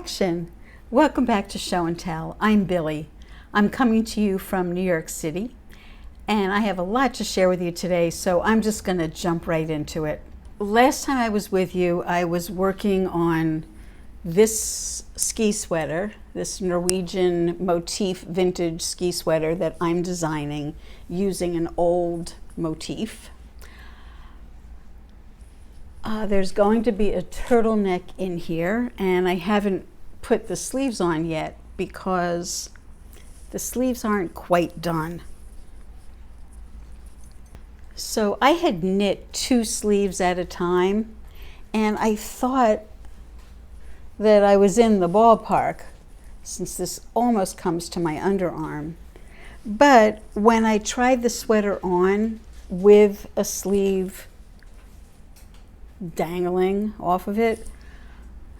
Action! Welcome back to Show and Tell. I'm Billy. I'm coming to you from New York City, and I have a lot to share with you today, so I'm just going to jump right into it. Last time I was with you, I was working on this ski sweater, this Norwegian motif vintage ski sweater that I'm designing using an old motif. There's going to be a turtleneck in here, and I haven't put the sleeves on yet because the sleeves aren't quite done. So I had knit 2 sleeves at a time, and I thought that I was in the ballpark since this almost comes to my underarm. But when I tried the sweater on with a sleeve dangling off of it,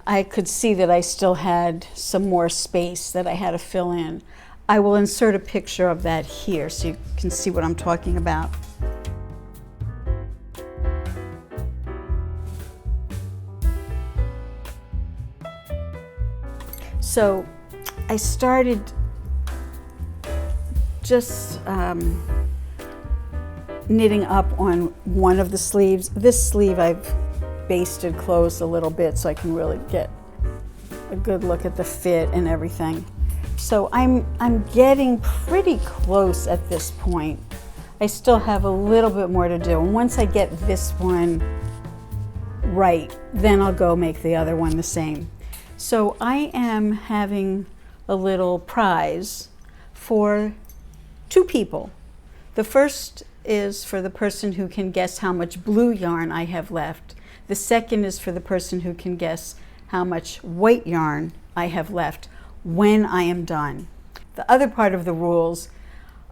I could see that I still had some more space that I had to fill in. I will insert a picture of that here so you can see what I'm talking about. So I started just knitting up on one of the sleeves. This sleeve I've basted closed a little bit so I can really get a good look at the fit and everything. So I'm getting pretty close at this point. I still have a little bit more to do, and once I get this one right, then I'll go make the other one the same. So I am having a little prize for 2 people. The first is for the person who can guess how much blue yarn I have left. The second is for the person who can guess how much white yarn I have left when I am done. The other part of the rules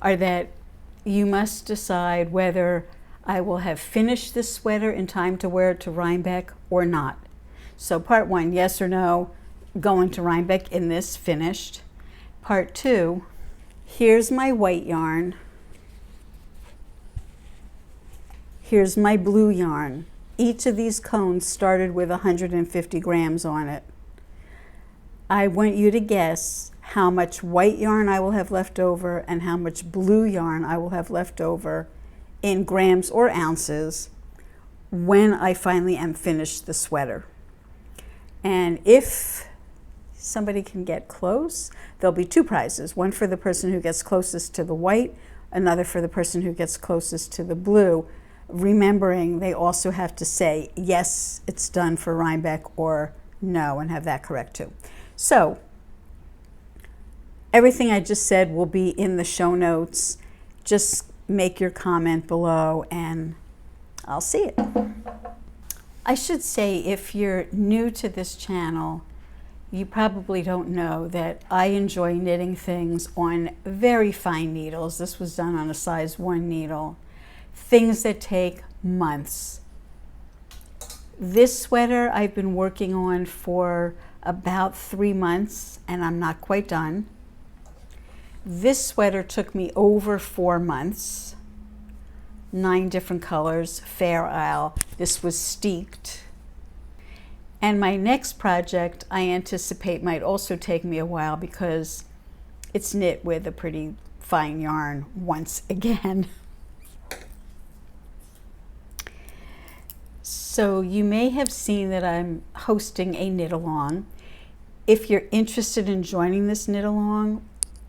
are that you must decide whether I will have finished this sweater in time to wear it to Rhinebeck or not. So part 1, yes or no, going to Rhinebeck in this finished. Part 2, here's my white yarn. Here's my blue yarn. Each of these cones started with 150 grams on it. I want you to guess how much white yarn I will have left over and how much blue yarn I will have left over in grams or ounces when I finally am finished the sweater. And if somebody can get close, there'll be 2 prizes. One for the person who gets closest to the white, another for the person who gets closest to the blue. Remembering they also have to say, yes, it's done for Rhinebeck, or no, and have that correct too. So everything I just said will be in the show notes. Just make your comment below and I'll see it. I should say, if you're new to this channel, you probably don't know that I enjoy knitting things on very fine needles. This was done on a size 1 needle. Things that take months. This sweater I've been working on for about 3 months, and I'm not quite done. This sweater took me over 4 months. 9 different colors, Fair Isle. This was steeked. And my next project I anticipate might also take me a while because it's knit with a pretty fine yarn once again. So you may have seen that I'm hosting a knit along. If you're interested in joining this knit along,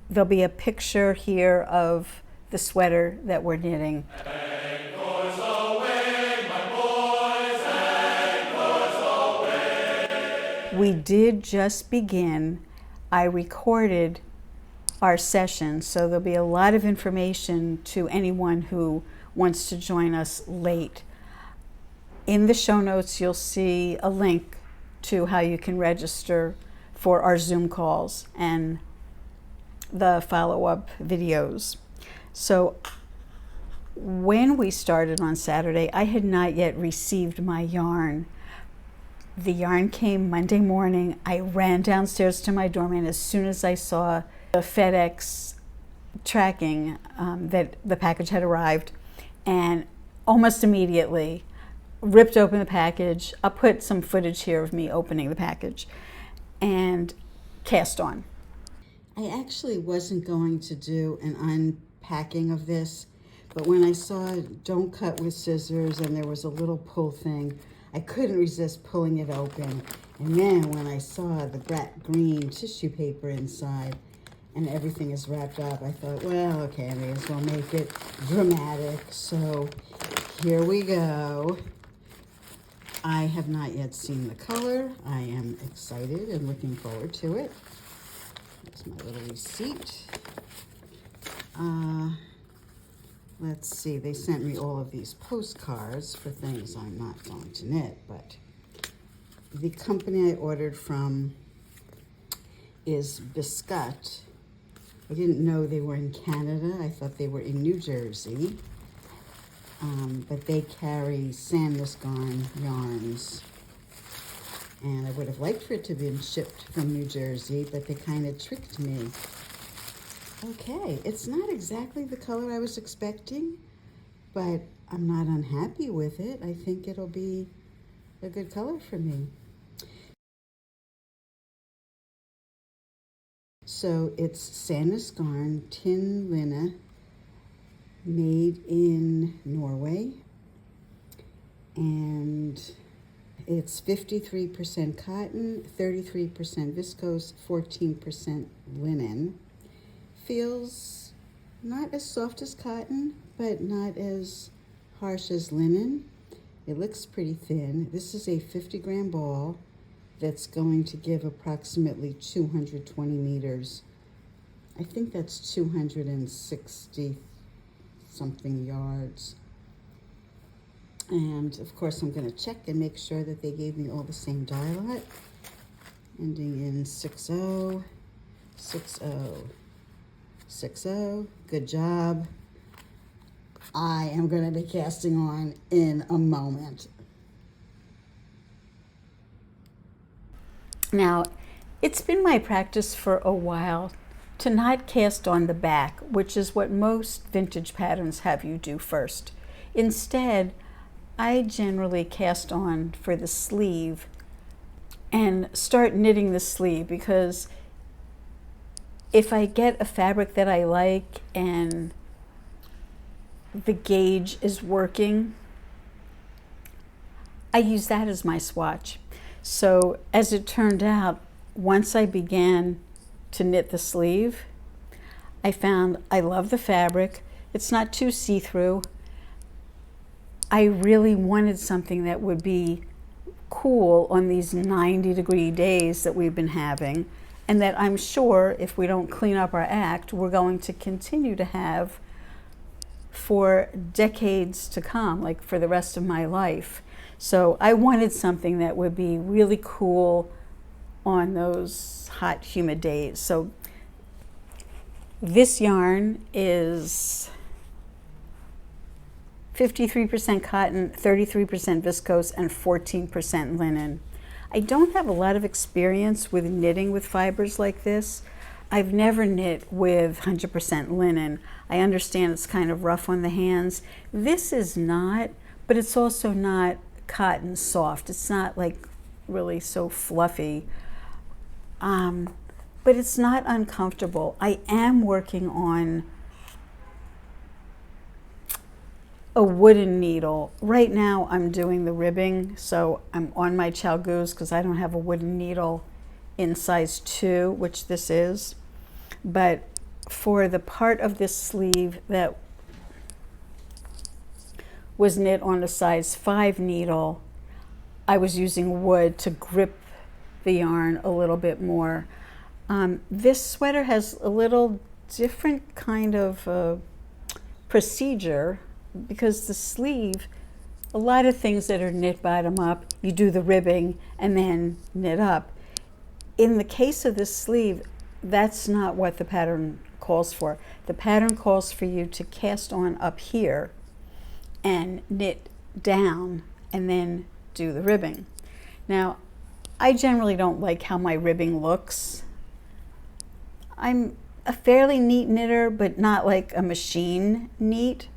there'll be a picture here of the sweater that we're knitting. We did just begin. I recorded our session, so there'll be a lot of information to anyone who wants to join us late. In the show notes, you'll see a link to how you can register for our Zoom calls and the follow-up videos. So when we started on Saturday, I had not yet received my yarn. The yarn came Monday morning. I ran downstairs to my dorm, and as soon as I saw the FedEx tracking that the package had arrived, and almost immediately ripped open the package. I'll put some footage here of me opening the package. and cast on. I actually wasn't going to do an unpacking of this, but when I saw don't cut with scissors and there was a little pull thing, I couldn't resist pulling it open. And then when I saw the green tissue paper inside and everything is wrapped up, I thought, well, okay, I may as well make it dramatic. So here we go. I have not yet seen the color. I am excited and looking forward to it. Here's my little receipt. Let's see, they sent me all of these postcards for things I'm not going to knit, but the company I ordered from is Biscuit. I didn't know they were in Canada. I thought they were in New Jersey. But they carry Sandnes yarns. And I would have liked for it to have been shipped from New Jersey, but they kind of tricked me. Okay, it's not exactly the color I was expecting, but I'm not unhappy with it. I think it'll be a good color for me. So it's Sandnes garn, tin linne, made in Norway, and it's 53% cotton, 33% viscose, 14% linen. Feels not as soft as cotton, but not as harsh as linen. It looks pretty thin. This is a 50-gram ball that's going to give approximately 220 meters. I think that's 260 something yards. And of course I'm going to check and make sure that they gave me all the same dye lot, ending in 60, 60, 60. Good job. I am going to be casting on in a moment. Now, it's been my practice for a while to not cast on the back, which is what most vintage patterns have you do first. Instead, I generally cast on for the sleeve and start knitting the sleeve, because if I get a fabric that I like and the gauge is working, I use that as my swatch. So as it turned out, once I began to knit the sleeve, I found I love the fabric. It's not too see-through. I really wanted something that would be cool on these 90-degree days that we've been having, and that I'm sure if we don't clean up our act, we're going to continue to have for decades to come, like for the rest of my life. So I wanted something that would be really cool on those hot, humid days. So this yarn is 53% cotton, 33% viscose, and 14% linen. I don't have a lot of experience with knitting with fibers like this. I've never knit with 100% linen. I understand it's kind of rough on the hands. This is not, but it's also not cotton soft. It's not like really so fluffy, but it's not uncomfortable. I am working on a wooden needle. Right now I'm doing the ribbing, so I'm on my chalgoose because I don't have a wooden needle in size 2, which this is. But for the part of this sleeve that was knit on a size 5 needle, I was using wood to grip the yarn a little bit more. This sweater has a little different kind of procedure, because the sleeve, a lot of things that are knit bottom up, you do the ribbing and then knit up. In the case of this sleeve, that's not what the pattern calls for. The pattern calls for you to cast on up here and knit down and then do the ribbing. Now, I generally don't like how my ribbing looks. I'm a fairly neat knitter, but not like a machine neat.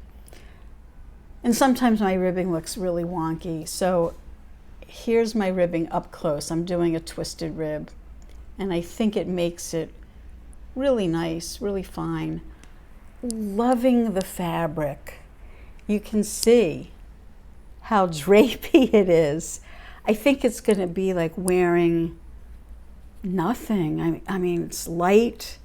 And sometimes my ribbing looks really wonky. So here's my ribbing up close. I'm doing a twisted rib. and I think it makes it really nice, really fine. Loving the fabric. You can see how drapey it is. I think it's going to be like wearing nothing. I mean, it's light.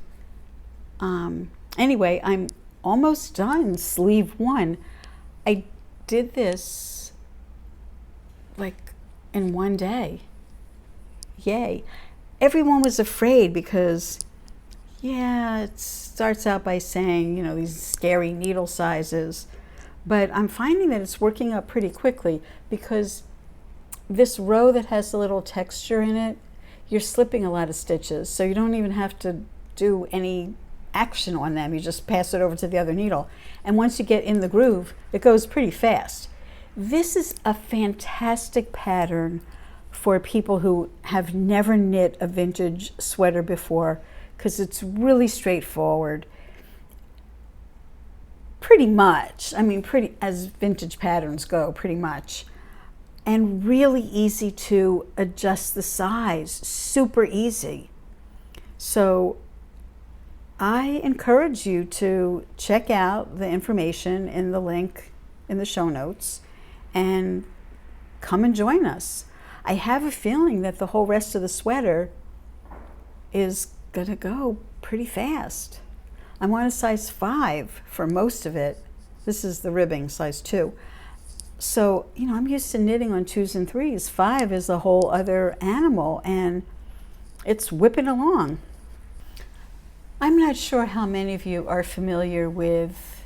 Anyway, I'm almost done sleeve 1. I did this like in one day. Yay. Everyone was afraid because, yeah, it starts out by saying, you know, these scary needle sizes, but I'm finding that it's working up pretty quickly because this row that has a little texture in it, you're slipping a lot of stitches, so you don't even have to do any action on them. You just pass it over to the other needle. And once you get in the groove, it goes pretty fast. This is a fantastic pattern for people who have never knit a vintage sweater before because it's really straightforward. Pretty much. I mean, pretty as vintage patterns go, pretty much. And really easy to adjust the size, super easy. So I encourage you to check out the information in the link in the show notes and come and join us. I have a feeling that the whole rest of the sweater is gonna go pretty fast. I'm on a size 5 for most of it. This is the ribbing, size 2. So, you know, I'm used to knitting on 2s and 3s. 5 is a whole other animal, and it's whipping along. I'm not sure how many of you are familiar with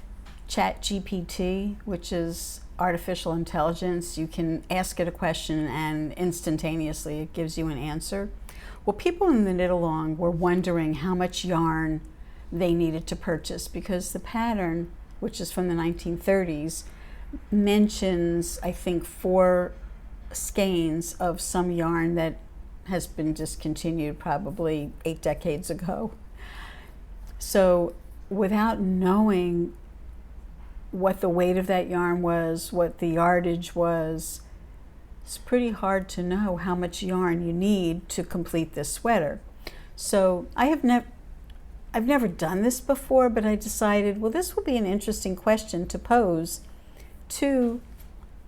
ChatGPT, which is artificial intelligence. You can ask it a question and instantaneously it gives you an answer. Well, people in the knit along were wondering how much yarn they needed to purchase because the pattern, which is from the 1930s, mentions, I think, 4 skeins of some yarn that has been discontinued probably 8 decades ago. So without knowing what the weight of that yarn was, what the yardage was, it's pretty hard to know how much yarn you need to complete this sweater. So I've never done this before, but I decided, well, this will be an interesting question to pose to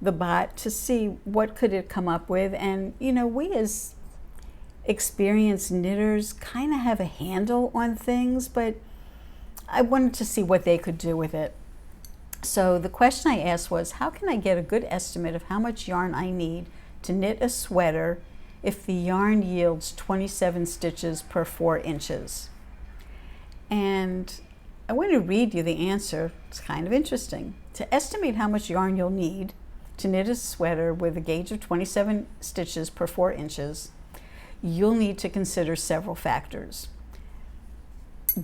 the bot to see what could it come up with. And you know, we as experienced knitters kind of have a handle on things, but I wanted to see what they could do with it. So the question I asked was, how can I get a good estimate of how much yarn I need to knit a sweater if the yarn yields 27 stitches per 4 inches? And I want to read you the answer. It's kind of interesting. To estimate how much yarn you'll need to knit a sweater with a gauge of 27 stitches per 4 inches, you'll need to consider several factors.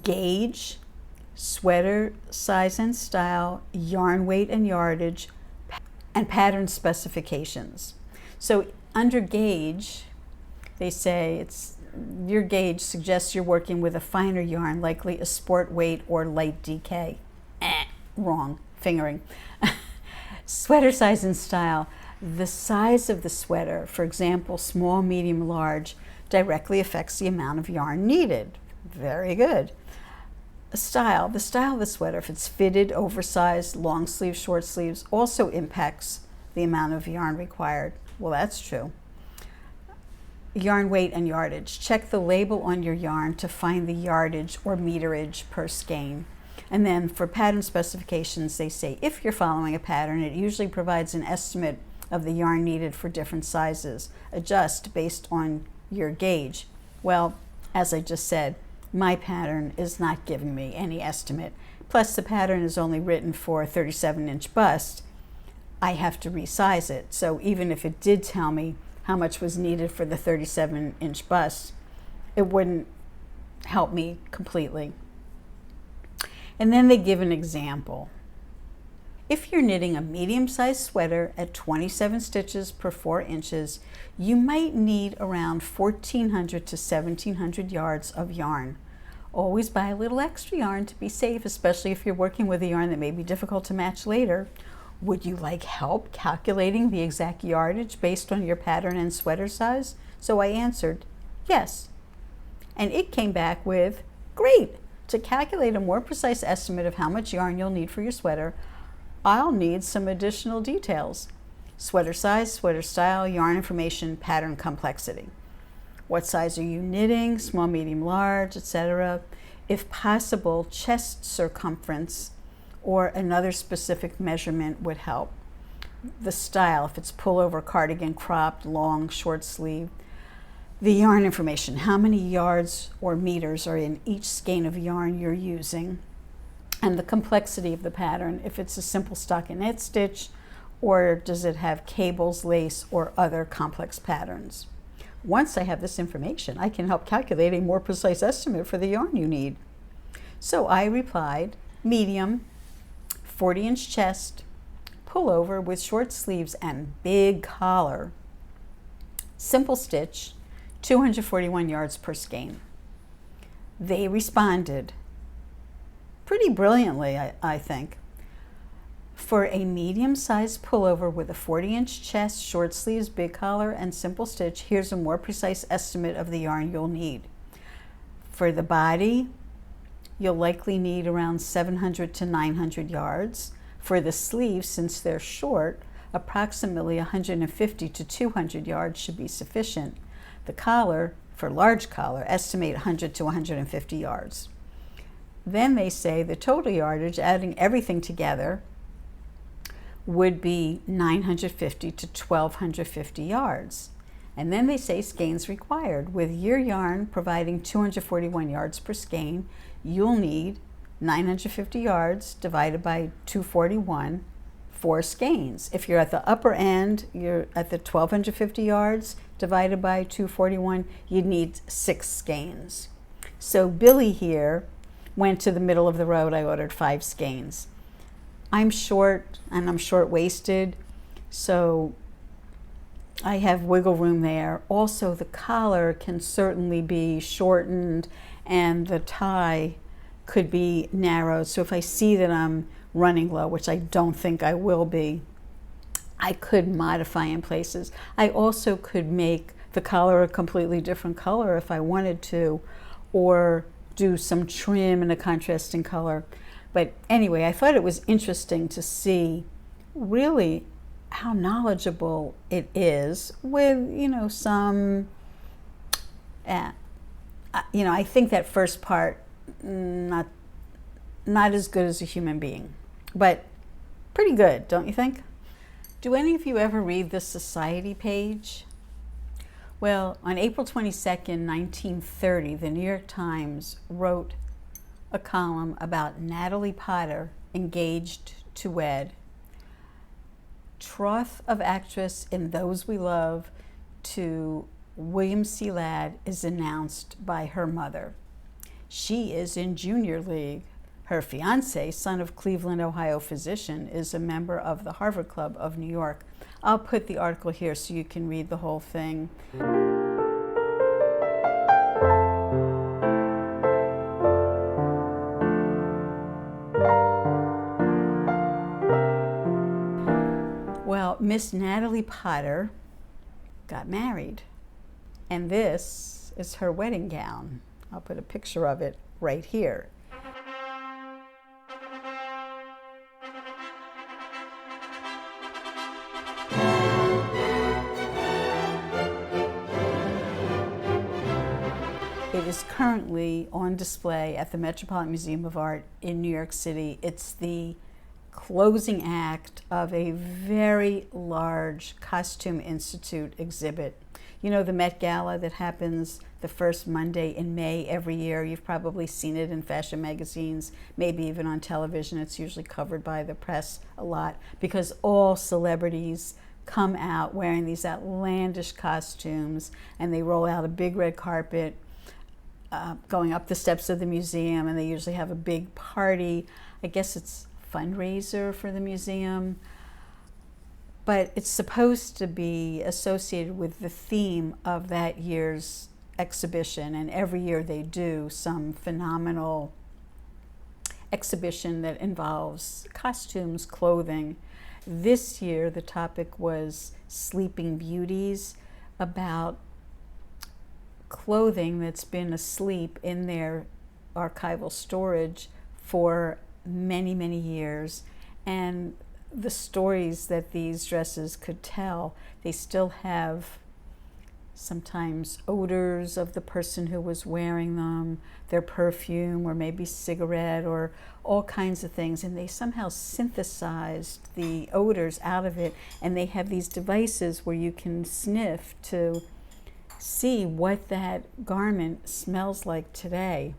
Gauge, sweater size and style, yarn weight and yardage, and pattern specifications. So under gauge, they say your gauge suggests you're working with a finer yarn, likely a sport weight or light DK. Wrong, fingering. Sweater size and style. The size of the sweater, for example, small, medium, large, directly affects the amount of yarn needed. Very good. Style. The style of the sweater, if it's fitted, oversized, long sleeves, short sleeves, also impacts the amount of yarn required. Well, that's true. Yarn weight and yardage. Check the label on your yarn to find the yardage or meterage per skein. And then for pattern specifications, they say if you're following a pattern, it usually provides an estimate of the yarn needed for different sizes. Adjust based on your gauge. Well, as I just said, my pattern is not giving me any estimate. Plus the pattern is only written for a 37-inch bust. I have to resize it. So even if it did tell me how much was needed for the 37-inch bust, it wouldn't help me completely. And then they give an example. If you're knitting a medium-sized sweater at 27 stitches per 4 inches, you might need around 1,400 to 1,700 yards of yarn. Always buy a little extra yarn to be safe, especially if you're working with a yarn that may be difficult to match later. Would you like help calculating the exact yardage based on your pattern and sweater size? So I answered, yes. And it came back with, great, to calculate a more precise estimate of how much yarn you'll need for your sweater, I'll need some additional details. Sweater size, sweater style, yarn information, pattern complexity. What size are you knitting, small, medium, large, etc. If possible, chest circumference or another specific measurement would help. The style, if it's pullover, cardigan, cropped, long, short sleeve. The yarn information, how many yards or meters are in each skein of yarn you're using, and the complexity of the pattern, if it's a simple stockinette stitch, or does it have cables, lace, or other complex patterns. Once I have this information, I can help calculate a more precise estimate for the yarn you need. So I replied, medium, 40-inch chest, pullover with short sleeves and big collar, simple stitch, 241 yards per skein. They responded pretty brilliantly, I think. For a medium-sized pullover with a 40-inch chest, short sleeves, big collar, and simple stitch, here's a more precise estimate of the yarn you'll need. For the body, you'll likely need around 700 to 900 yards. For the sleeves, since they're short, approximately 150 to 200 yards should be sufficient. The collar, for large collar, estimate 100 to 150 yards. Then they say the total yardage, adding everything together, would be 950 to 1250 yards. And then they say skeins required. With your yarn providing 241 yards per skein, you'll need 950 yards divided by 241 for skeins. If you're at the upper end, you're at the 1250 yards divided by 241, you'd need 6 skeins. So Billy here went to the middle of the road. I ordered 5 skeins. I'm short and I'm short-waisted, so I have wiggle room there. Also, the collar can certainly be shortened and the tie could be narrowed. So if I see that I'm running low, which I don't think I will be, I could modify in places. I also could make the collar a completely different color if I wanted to, or do some trim in a contrasting color. But anyway, I thought it was interesting to see really how knowledgeable it is with, some, I think that first part, not as good as a human being, but pretty good, don't you think? Do any of you ever read the Society page? Well, on April 22nd, 1930, the New York Times wrote a column about Natalie Potter, engaged to wed. Troth of actress in Those We Love to William C. Ladd is announced by her mother. She is in junior league. Her fiance, son of Cleveland, Ohio physician, is a member of the Harvard Club of New York. I'll put the article here so you can read the whole thing. Well, Miss Natalie Potter got married, and this is her wedding gown. I'll put a picture of it right here. It is currently on display at the Metropolitan Museum of Art in New York City. It's the closing act of a very large Costume Institute exhibit. You know, the Met Gala that happens the first Monday in May every year. You've probably seen it in fashion magazines, maybe even on television. It's usually covered by the press a lot because all celebrities come out wearing these outlandish costumes, and they roll out a big red carpet going up the steps of the museum, and they usually have a big party. I guess it's a fundraiser for the museum, but it's supposed to be associated with the theme of that year's exhibition, and every year they do some phenomenal exhibition that involves costumes, clothing. This year the topic was Sleeping Beauties, about clothing that's been asleep in their archival storage for many, many years. And the stories that these dresses could tell, they still have sometimes odors of the person who was wearing them, their perfume, or maybe cigarette, or all kinds of things. And they somehow synthesized the odors out of it. And they have these devices where you can sniff to see what that garment smells like today.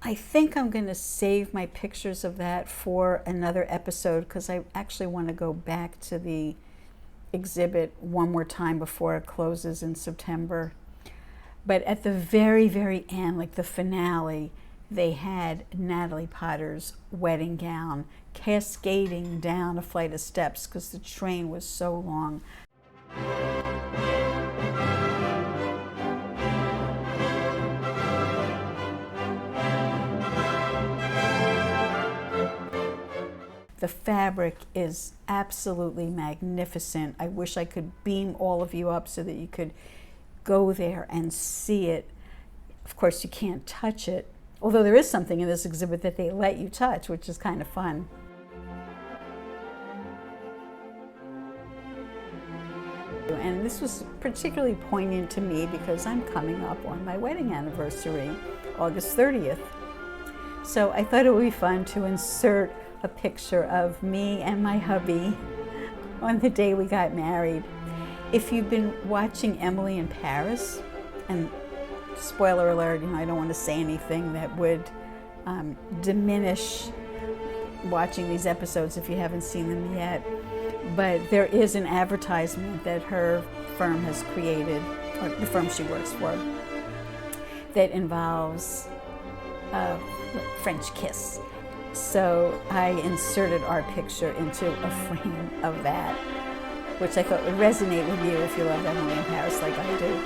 I think I'm going to save my pictures of that for another episode, because I actually want to go back to the exhibit one more time before it closes in September. But at the very, very end, like the finale, they had Natalie Potter's wedding gown cascading down a flight of steps because the train was so long. The fabric is absolutely magnificent. I wish I could beam all of you up so that you could go there and see it. Of course, you can't touch it, although there is something in this exhibit that they let you touch, which is kind of fun. And this was particularly poignant to me because I'm coming up on my wedding anniversary, August 30th. So I thought it would be fun to insert a picture of me and my hubby on the day we got married. If you've been watching Emily in Paris, and spoiler alert, I don't want to say anything that would diminish watching these episodes if you haven't seen them yet, but there is an advertisement that her firm has created, or the firm she works for, that involves a French kiss. So I inserted our picture into a frame of that, which I thought would resonate with you if you love Emily in Paris like I do.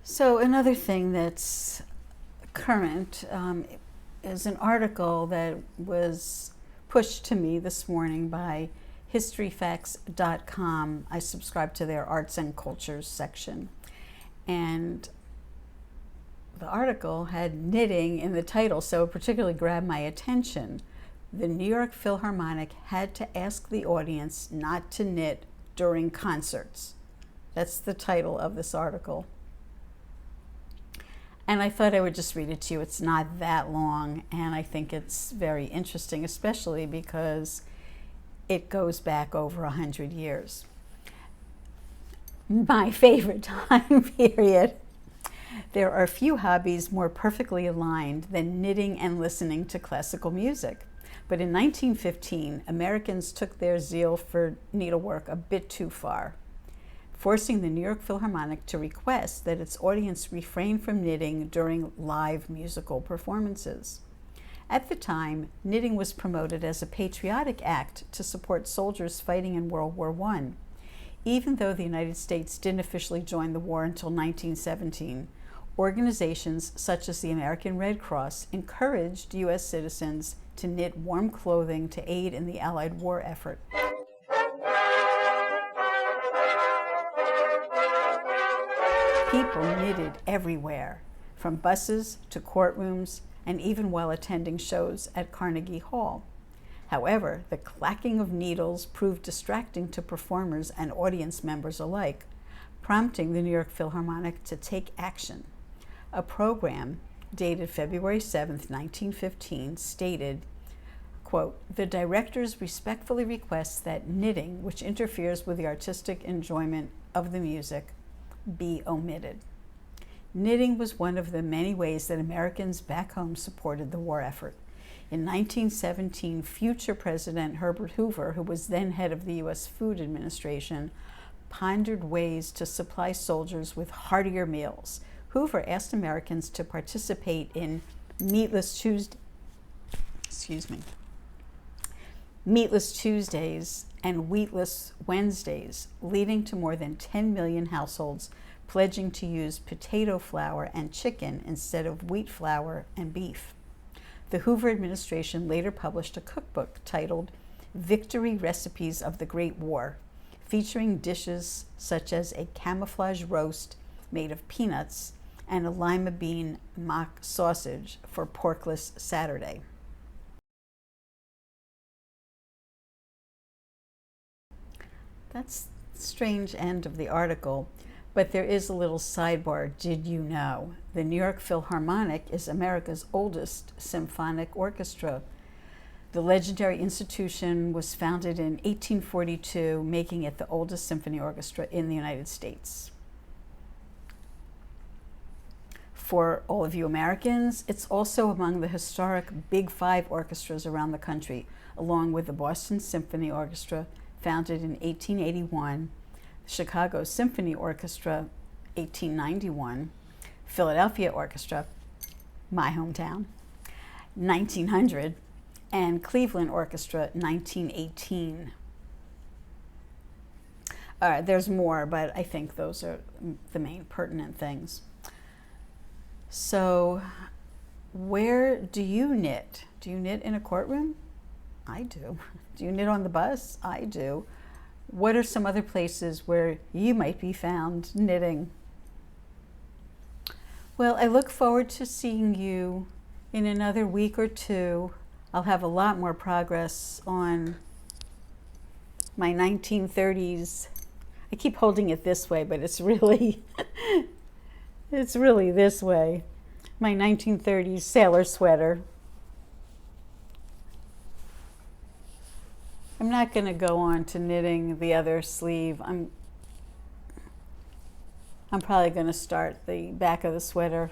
So another thing that's current is an article that was pushed to me this morning by historyfacts.com. I subscribe to their arts and cultures section. And the article had knitting in the title, so it particularly grabbed my attention. The New York Philharmonic had to ask the audience not to knit during concerts. That's the title of this article. And I thought I would just read it to you. It's not that long, and I think it's very interesting, especially because it goes back over 100 years. My favorite time period. There are few hobbies more perfectly aligned than knitting and listening to classical music. But in 1915, Americans took their zeal for needlework a bit too far, forcing the New York Philharmonic to request that its audience refrain from knitting during live musical performances. At the time, knitting was promoted as a patriotic act to support soldiers fighting in World War I. Even though the United States didn't officially join the war until 1917, organizations such as the American Red Cross encouraged U.S. citizens to knit warm clothing to aid in the Allied war effort. People knitted everywhere, from buses to courtrooms, and even while attending shows at Carnegie Hall. However, the clacking of needles proved distracting to performers and audience members alike, prompting the New York Philharmonic to take action. A program dated February 7th, 1915, stated, quote, "The directors respectfully request that knitting, which interferes with the artistic enjoyment of the music, be omitted." Knitting was one of the many ways that Americans back home supported the war effort. In 1917, future President Herbert Hoover, who was then head of the U.S. Food Administration, pondered ways to supply soldiers with heartier meals. Hoover asked Americans to participate in Meatless Tuesdays and Wheatless Wednesdays, leading to more than 10 million households pledging to use potato flour and chicken instead of wheat flour and beef. The Hoover administration later published a cookbook titled Victory Recipes of the Great War, featuring dishes such as a camouflage roast made of peanuts and a lima bean mock sausage for Porkless Saturday. That's the strange end of the article, but there is a little sidebar. Did you know? The New York Philharmonic is America's oldest symphonic orchestra. The legendary institution was founded in 1842, making it the oldest symphony orchestra in the United States. For all of you Americans, it's also among the historic Big Five orchestras around the country, along with the Boston Symphony Orchestra, founded in 1881, the Chicago Symphony Orchestra, 1891, Philadelphia Orchestra, my hometown, 1900, and Cleveland Orchestra, 1918. There's more, but I think those are the main pertinent things. So, where do you knit? Do you knit in a courtroom? I do. Do you knit on the bus? I do. What are some other places where you might be found knitting? Well, I look forward to seeing you in another week or two. I'll have a lot more progress on my 1930s. I keep holding it this way, but it's really it's really this way. My 1930s sailor sweater. I'm not going to go on to knitting the other sleeve. I'm probably going to start the back of the sweater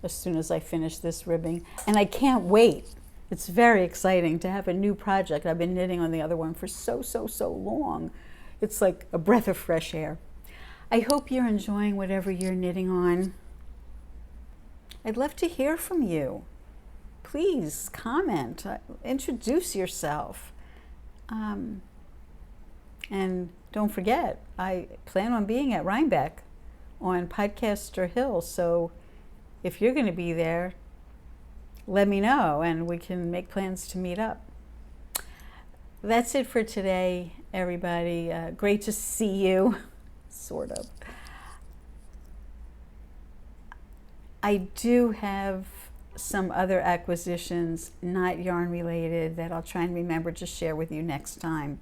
as soon as I finish this ribbing. And I can't wait. It's very exciting to have a new project. I've been knitting on the other one for so long. It's like a breath of fresh air. I hope you're enjoying whatever you're knitting on. I'd love to hear from you. Please comment, introduce yourself. And don't forget, I plan on being at Rhinebeck on Podcaster Hill. So if you're going to be there, let me know and we can make plans to meet up. That's it for today, everybody. Great to see you, sort of. I do have some other acquisitions, not yarn related, that I'll try and remember to share with you next time.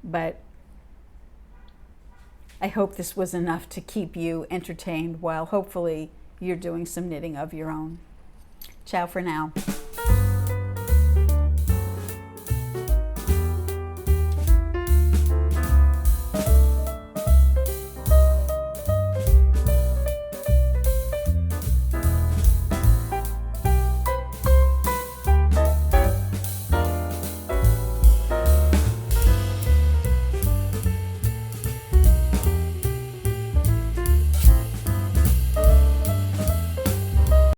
But I hope this was enough to keep you entertained while hopefully you're doing some knitting of your own. Ciao for now.